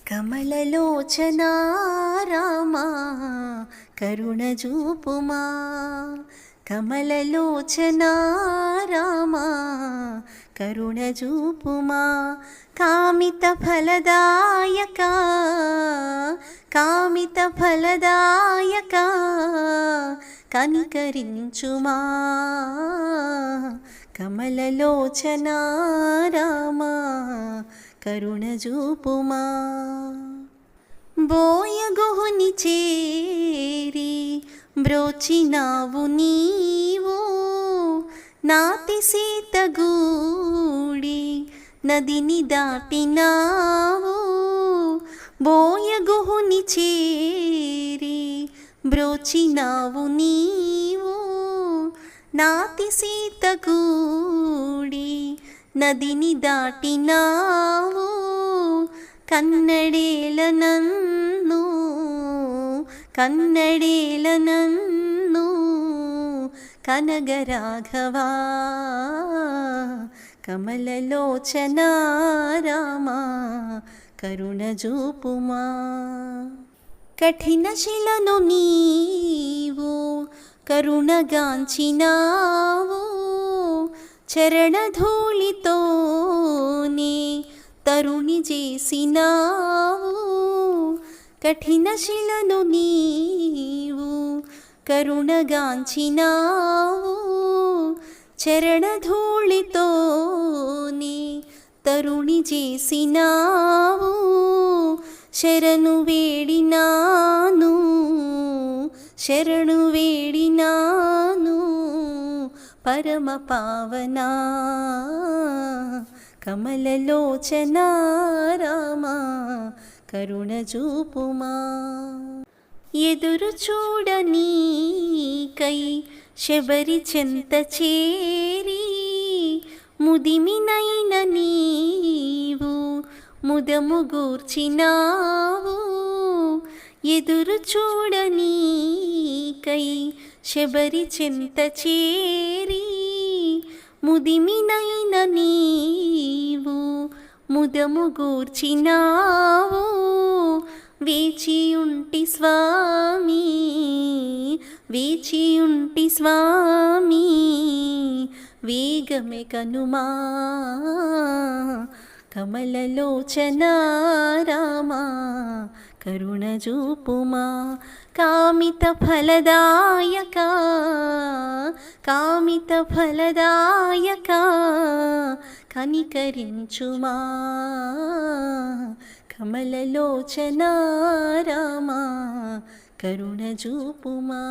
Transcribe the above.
కమలలోచనా రామా కరుణజూపుమా. కమలలోచనా రామా కరుణజూపుమా. కామిత ఫలదాయక కామిత ఫలదాయక కనికరించుమా. కమలలోచనా రామా కరుణజూపుమా. బోయగుహుని చేరి బ్రోచినావు నీవు, నాతి సీతగూడి నదిని దాటినావు. బోయగుహుని చేరి బ్రోచినావు నీవు, నాతి సీతగూడి నదిని దాటినావు. కన్నడేల నన్ను కన్నడేల నన్ను కనగరాఘవా. కమలలోచనా రామా కరుణజూపుమా. కఠిన శిలను నీవు కరుణగాంచినావు, చరణధూళితోనే తరుణి చేసినావు. కఠిన శిలను నీవు కరుణగాంచినావు, చరణధూళితోనే తరుణి చేసినావు. శరణు వేడినాను శరణు వేడినాను పరమ పావనా. కమలలోచనా రామా కరుణజూపుమా. ఎదురు చూడనీకై శబరి చెంత చేరి, ముదిమినైన నీవు ముదము గూర్చినావు. ఎదురు చూడనీకై శబరి చెంత చేరి, ముదిమినైన నీవు ముదము గూర్చినావు. వేచియుంటి స్వామి వేచియుంటి స్వామి వేగమే కనుమా. కమలలోచనా రామా కరుణజూపుమా. కామిత ఫలదాయక కామిత ఫలదాయక కనికరించుమా. కమలలోచనా రామా కరుణజూపుమా.